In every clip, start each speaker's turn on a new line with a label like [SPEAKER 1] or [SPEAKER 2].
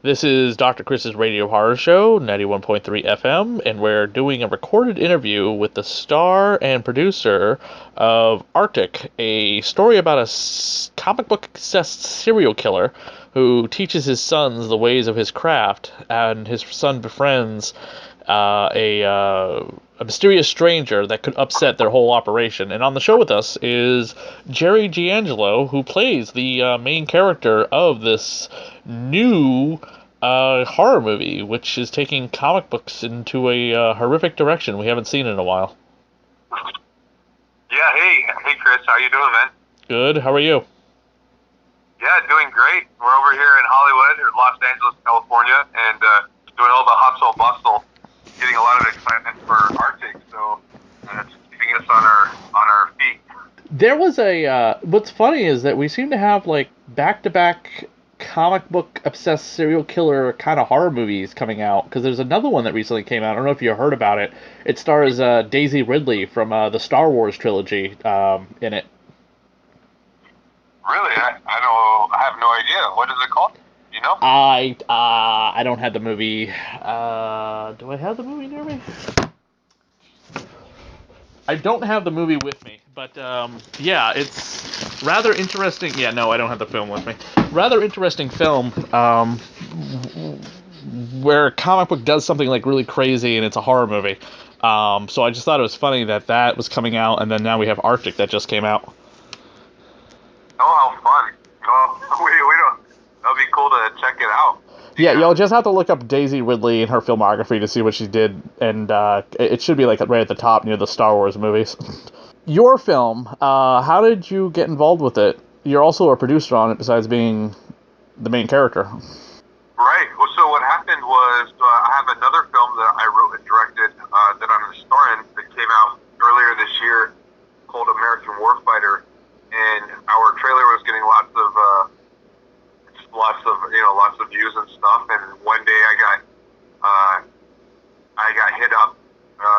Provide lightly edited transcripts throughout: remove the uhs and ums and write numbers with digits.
[SPEAKER 1] This is Dr. Chris's Radio Horror Show, 91.3 FM, and we're doing a recorded interview with the star and producer of ARTIK, a story about a comic book-obsessed serial killer who teaches his sons the ways of his craft, and his son befriends a mysterious stranger that could upset their whole operation. And on the show with us is Jerry G. Angelo, who plays the main character of this new horror movie, which is taking comic books into a horrific direction we haven't seen in a while.
[SPEAKER 2] Yeah, hey Chris, how you doing, man?
[SPEAKER 1] Good, how are you?
[SPEAKER 2] Yeah, doing great. We're over here in Hollywood, or Los Angeles, California, and doing all the hustle bustle, getting a lot of excitement for ARTIK, so it's keeping us on our feet.
[SPEAKER 1] There was what's funny is that we seem to have like back-to-back comic book obsessed serial killer kind of horror movies coming out, because there's another one that recently came out. I don't know if you heard about it. It stars Daisy Ridley from the Star Wars trilogy in it.
[SPEAKER 2] Really? I have no idea. What is it called? You know?
[SPEAKER 1] I don't have the movie. Do I have the movie near me? I don't have the movie with me, but yeah, it's rather interesting. Yeah, no, I don't have the film with me. Rather interesting film where a comic book does something like really crazy and it's a horror movie. So I just thought it was funny that was coming out, and then now we have ARTIK that just came out.
[SPEAKER 2] Oh, how fun! We don't. That'll be cool to check it out.
[SPEAKER 1] Yeah, you'll just have to look up Daisy Ridley and her filmography to see what she did, and it should be like right at the top near the Star Wars movies. Your film, how did you get involved with it? You're also a producer on it, besides being the main character.
[SPEAKER 2] Right. Well, so what happened was I have another film that I wrote and directed that I'm a star in that came out earlier this year called American Warfighter, and our trailer was getting lots of views and stuff. And one day I got hit up.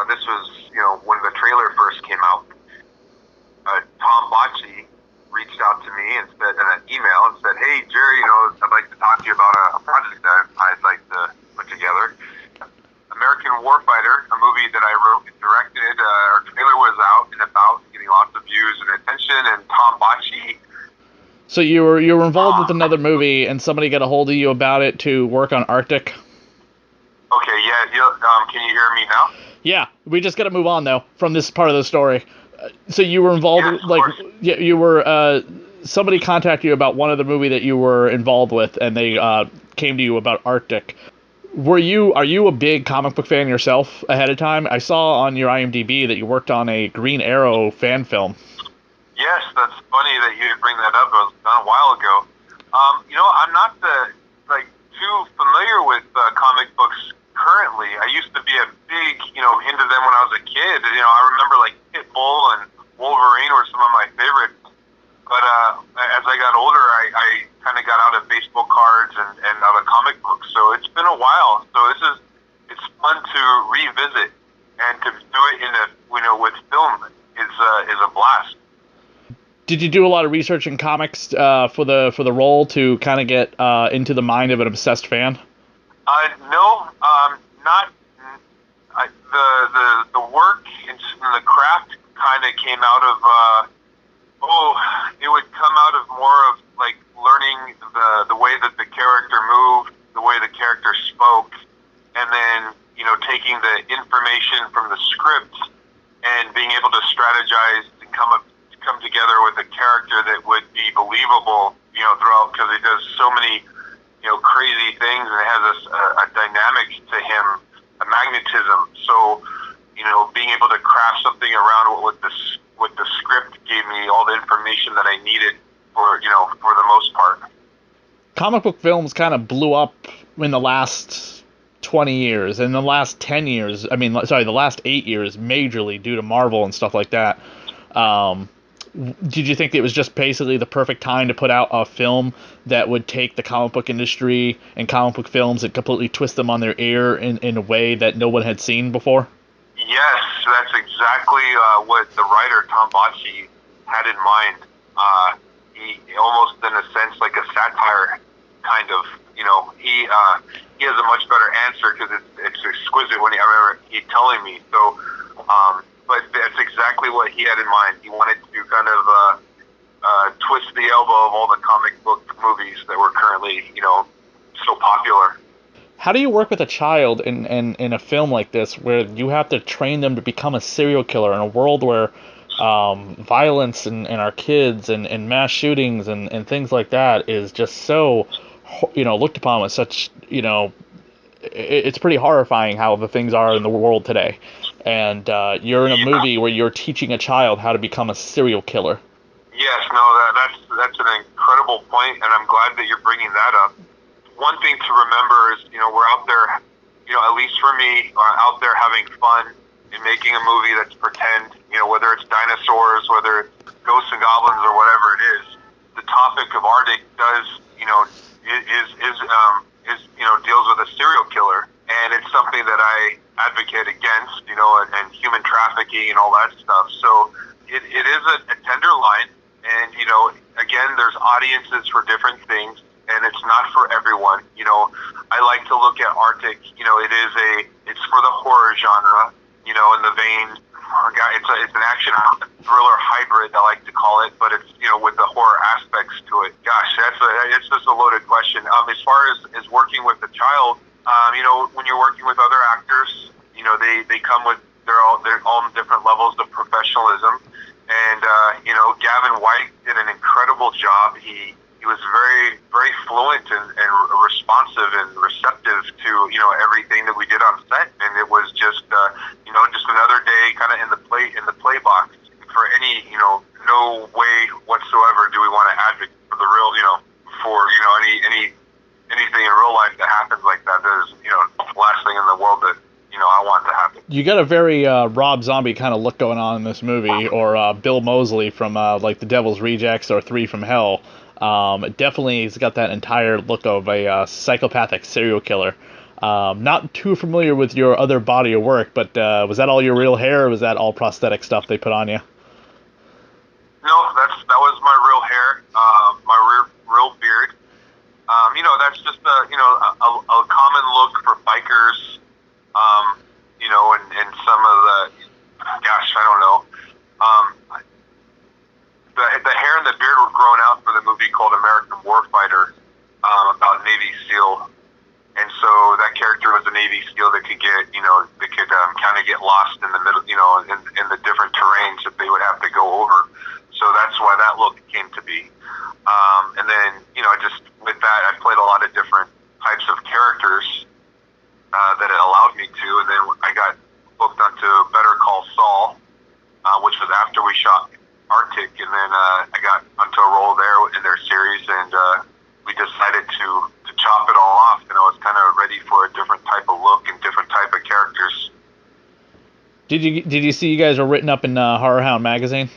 [SPEAKER 2] This was when the trailer first came out. Tom Bocci reached out to me and said in an email and said, "Hey Jerry, I'd like to talk to you about a project that I'd like to put together. American Warfighter, a movie that I wrote and directed. Our trailer was out and about, getting lots of views and attention. And Tom Bocci."
[SPEAKER 1] So you were involved with another movie, and somebody got a hold of you about it to work on ARTIK?
[SPEAKER 2] Okay, yeah. Can you hear me now?
[SPEAKER 1] Yeah, we just got to move on though from this part of the story. So you were involved, you were somebody contacted you about one other movie that you were involved with, and they came to you about ARTIK. Are you a big comic book fan yourself ahead of time? I saw on your IMDb that you worked on a Green Arrow fan film.
[SPEAKER 2] Yes, that's funny that you bring that up. It was done a while ago. I'm not too familiar with comic books currently. I used to be a big, into them when I was a kid. I remember like Pitbull and Wolverine were some of my favorites. But as I got older, I kind of got out of baseball cards and out of comic books. So it's been a while. So it's fun to revisit, and to do it with film is a blast.
[SPEAKER 1] Did you do a lot of research in comics for the role to kind of get into the mind of an obsessed fan?
[SPEAKER 2] No, not. The work and the craft kind of came out of. It would come out of more of like learning the way that the character moved, the way the character spoke, and then taking the information from the script and being able to strategize and come together with a character that would be believable, throughout, because he does so many, crazy things, and it has a dynamic to him, a magnetism. So, being able to craft something around what the script gave me all the information that I needed for the most part.
[SPEAKER 1] Comic book films kind of blew up in the last 20 years, and the last 10 years, the last 8 years, majorly due to Marvel and stuff like that. Did you think it was just basically the perfect time to put out a film that would take the comic book industry and comic book films and completely twist them on their ear in a way that no one had seen before?
[SPEAKER 2] Yes, that's exactly what the writer Tom Bocci had in mind. He almost, in a sense, like a satire kind of. He he has a much better answer because it's exquisite when I remember he telling me. So, but that's exactly what he had in mind. He wanted to kind of twist the elbow of all the comic book movies that were currently, so popular.
[SPEAKER 1] How do you work with a child in a film like this where you have to train them to become a serial killer in a world where violence and our kids and mass shootings and things like that is just so, looked upon with such, it's pretty horrifying how the things are in the world today. And you're in a movie where you're teaching a child how to become a serial killer.
[SPEAKER 2] Yes, no, that's an incredible point, and I'm glad that you're bringing that up. One thing to remember is, we're out there, at least for me, out there having fun and making a movie that's pretend, whether it's dinosaurs, whether it's ghosts and goblins or whatever it is. The topic of ARTIK does, deals with a serial killer, and it's something that I advocate against, and human trafficking and all that stuff. So it is a tender line, and, again, there's audiences for different things, and it's not for everyone. I like to look at ARTIK, it's for the horror genre, in the vein, it's an action thriller hybrid, I like to call it, but it's, with the horror aspects to it. Gosh, it's just a loaded question. As far as working with a child, when you're working with other actors, they come with they're all different levels of professionalism. And, Gavin White did an incredible job. He was very, very fluent and responsive and receptive to, everything that we did on set. And it was just, just another day kind of in the play box. For any, no way whatsoever do we want to advocate for the real, anything in real life that happens like that. That is, the last thing in the world that, I want to happen.
[SPEAKER 1] You got a very Rob Zombie kind of look going on in this movie, or Bill Moseley from like The Devil's Rejects or Three from Hell. It definitely has got that entire look of a psychopathic serial killer. Not too familiar with your other body of work, but was that all your real hair, or was that all prosthetic stuff they put on you?
[SPEAKER 2] No, that was my real hair, my real beard. That's just a common look for bikers. And some of the, gosh, I don't know. The hair and the beard were grown out for the movie called American Warfighter, about Navy SEAL. And so that character was a Navy SEAL that could get, kind of get lost in the middle, in the different terrains that they would have to go over. So that's why that look came to be. And then, just with that, I played a lot of different types of characters that it allowed me to. And then I got booked onto Better Call Saul, which was after we shot ARTIK. And then I got onto a role there in their series, and we decided to chop it all off. And I was kind of ready for a different type of look and different type of characters.
[SPEAKER 1] Did you see you guys were written up in Horror Hound magazine?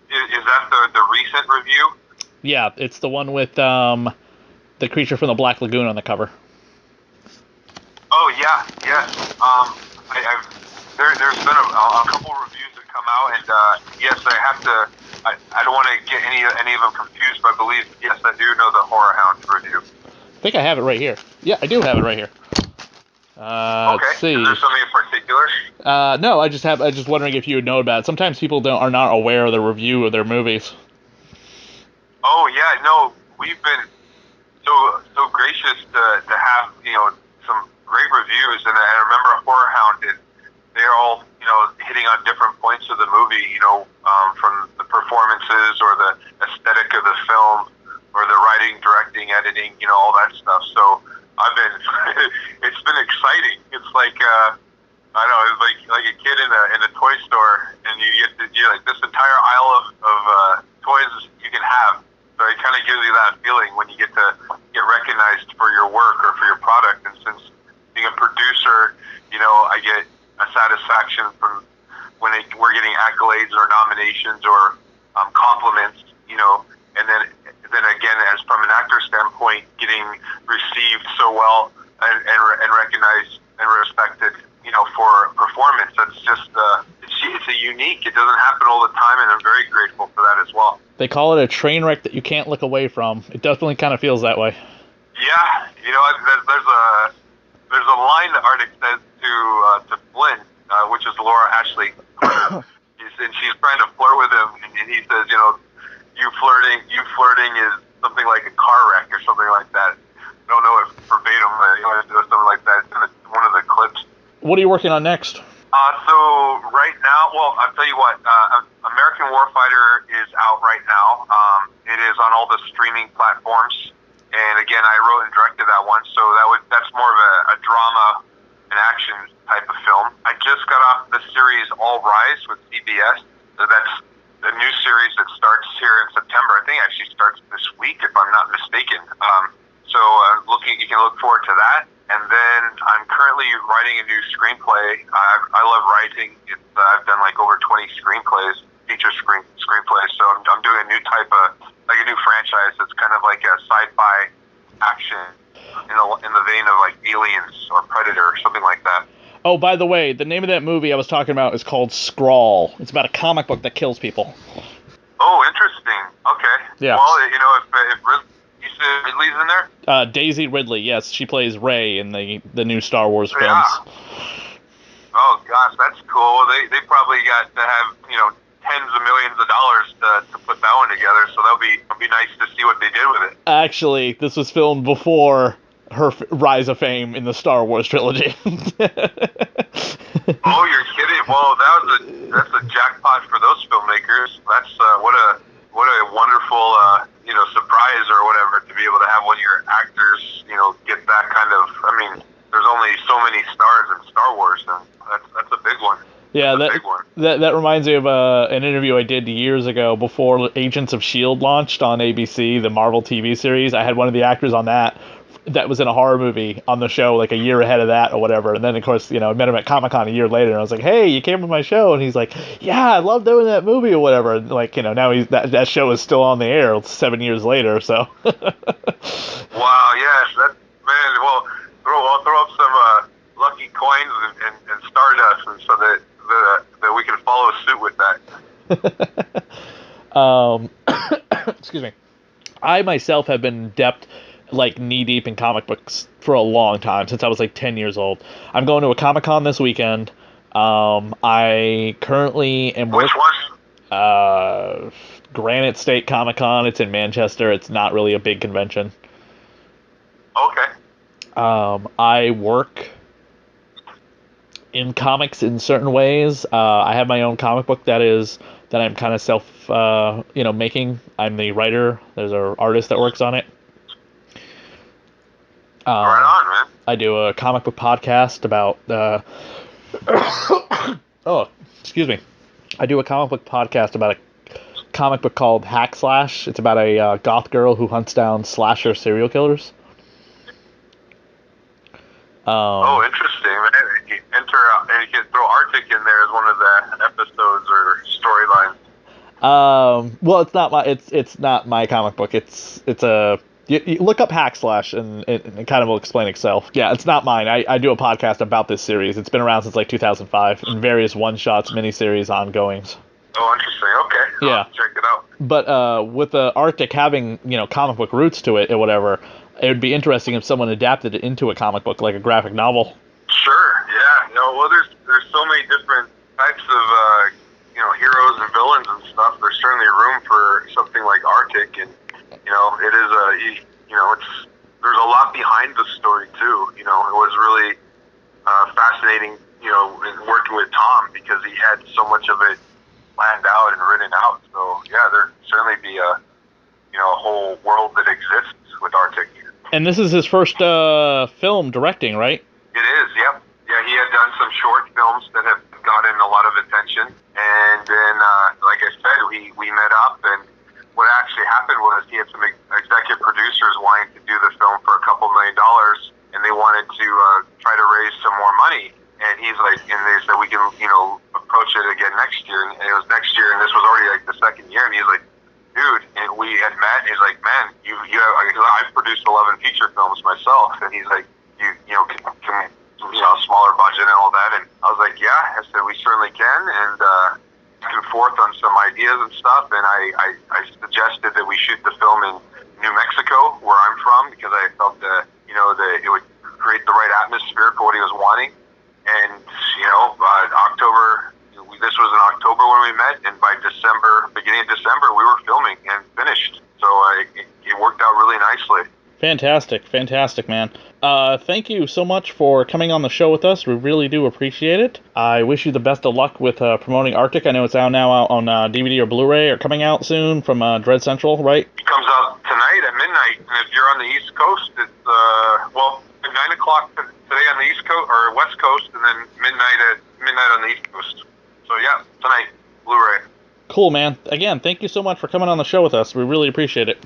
[SPEAKER 2] Is that the recent review?
[SPEAKER 1] Yeah, it's the one with the creature from the Black Lagoon on the cover.
[SPEAKER 2] Oh yeah, yes. There's been a couple reviews that come out, and yes, I have to. I don't want to get any of them confused, but I believe, yes, I do know the Horror Hound review.
[SPEAKER 1] I think I have it right here. Yeah, I do have it right here.
[SPEAKER 2] Okay.
[SPEAKER 1] Let's see.
[SPEAKER 2] Is there something in particular?
[SPEAKER 1] No, I just wondering if you would know about it. Sometimes people are not aware of the review of their movies.
[SPEAKER 2] Oh yeah, no, we've been so gracious to have some great reviews, and I remember Horror Hound, and they're all hitting on different points of the movie, from the performances or the aesthetic of the film or the writing, directing, editing, all that stuff. So I've been it's been exciting. It's like I don't know, it's like a kid in a toy store, and you get like this entire aisle of toys you can have. So it kind of gives you that feeling when you get to get recognized for your work or for your product. And since being a producer, I get a satisfaction from when we're getting accolades or nominations or compliments, and then again, as from an actor standpoint, getting received so well and recognized and respected, for performance. That's just it's a unique. It doesn't happen all the time, and I'm very grateful for that as well.
[SPEAKER 1] They call it a train wreck that you can't look away from. It definitely kind of feels that way.
[SPEAKER 2] Yeah, there's a line that Arctic says to Flynn, which is Laura Ashley. And she's trying to flirt with him, and he says, you flirting is something like a car wreck or something like that. I don't know if verbatim, but something like that. It's in one of the clips.
[SPEAKER 1] What are you working on next?
[SPEAKER 2] So right now, well, I'll tell you what, American Warfighter is out right now. It is on all the streaming platforms. And again, I wrote and directed that one, so that's more of a drama and action type of film. I just got off the series All Rise with CBS. So that's the new series that starts here in September. I think it actually starts this week, if I'm not mistaken. So you can look forward to that. And then I'm currently writing a new screenplay. I love writing. I've done like over 20 screenplays, feature screenplays. So I'm doing a new type of, like a new franchise that's kind of like a sci-fi action in the vein of like Aliens or Predator or something like that.
[SPEAKER 1] Oh, by the way, the name of that movie I was talking about is called Scrawl. It's about a comic book that kills people.
[SPEAKER 2] Oh, interesting. Okay.
[SPEAKER 1] Yeah.
[SPEAKER 2] Well, if you said Ridley's in there?
[SPEAKER 1] Daisy Ridley, yes. She plays Rey in the new Star Wars films.
[SPEAKER 2] Yeah. Oh, gosh, that's cool. Well, they probably got to have, tens of millions of dollars to put that one together, so it'll be nice to see what they did with it.
[SPEAKER 1] Actually, this was filmed before her rise of fame in the Star Wars trilogy.
[SPEAKER 2] Oh, you're kidding! Well, that's a jackpot for those filmmakers. That's what a wonderful surprise or whatever to be able to have one of your actors get that kind of. I mean, there's only so many stars in Star Wars, and that's a big one.
[SPEAKER 1] Yeah, that reminds me of an interview I did years ago before Agents of S.H.I.E.L.D. launched on ABC, the Marvel TV series. I had one of the actors on that was in a horror movie on the show like a year ahead of that or whatever. And then, of course, I met him at Comic-Con a year later, and I was like, hey, you came on my show? And he's like, yeah, I love doing that movie or whatever. And now that show is still on the air 7 years later, so.
[SPEAKER 2] Wow, yes, man, well, I'll throw up some lucky coins and Stardust, and so that we can follow suit with that.
[SPEAKER 1] Excuse me. I myself have been like knee deep in comic books for a long time, since I was like 10 years old. I'm going to a Comic-Con this weekend. I currently am
[SPEAKER 2] Which one?
[SPEAKER 1] Granite State Comic-Con. It's in Manchester. It's not really a big convention.
[SPEAKER 2] Okay.
[SPEAKER 1] I work in comics in certain ways. I have my own comic book that I'm kind of self making. I'm the writer. There's an artist that works on it.
[SPEAKER 2] Right on, man.
[SPEAKER 1] I do a comic book podcast about oh, excuse me. I do a comic book podcast about a comic book called Hack Slash. It's about a goth girl who hunts down slasher serial killers.
[SPEAKER 2] Interesting, man. You can throw Arctic in there as one of the episodes or storylines.
[SPEAKER 1] Well, it's not my comic book. It's a you look up Hack Slash and it kind of will explain itself. Yeah, it's not mine. I do a podcast about this series. It's been around since like 2005 in various one-shots, miniseries, ongoings.
[SPEAKER 2] Oh, interesting. Okay.
[SPEAKER 1] Yeah.
[SPEAKER 2] I'll check it out.
[SPEAKER 1] But with the Arctic having comic book roots to it or whatever, it would be interesting if someone adapted it into a comic book, like a graphic novel.
[SPEAKER 2] Sure. Yeah. Well, there's so many different types of heroes and villains and stuff. There's certainly room for something like Arctic, and it is there's a lot behind the story too. It was really fascinating, in working with Tom, because he had so much of it planned out and written out. So yeah, there'd certainly be a whole world that exists with Arctic.
[SPEAKER 1] And this is his first film directing, right?
[SPEAKER 2] It is, yep. Yeah, he had done some short films that have gotten a lot of attention, and then, like I said, we met up, and what actually happened was he had some executive producers wanting to do the film for $2 million, and they wanted to try to raise some more money, and he's like, and they said, we can, approach it again next year, and it was next year, and this was already like the second year, and he's like, dude, and we had met, and he's like, man, you have, I've produced 11 feature films myself, and he's like, can smaller budget and all that, and I was like, yeah, I said, we certainly can, and and forth on some ideas and stuff, and I suggested that we shoot the film in New Mexico, where I'm from, because I felt that it would create the right atmosphere for what he was wanting. And October. This was in October when we met, and by December, beginning of December, we were filming and finished. So it worked out really nicely.
[SPEAKER 1] Fantastic, man. Thank you so much for coming on the show with us. We really do appreciate it. I wish you the best of luck with promoting ARTIK. I know it's out now on DVD or Blu-ray, or coming out soon from Dread Central, right?
[SPEAKER 2] It comes out tonight at midnight, and if you're on the East Coast, it's at 9 o'clock today on the East Coast or West Coast, and then midnight on the East Coast. So yeah, tonight, Blu-ray.
[SPEAKER 1] Cool, man. Again, thank you so much for coming on the show with us. We really appreciate it.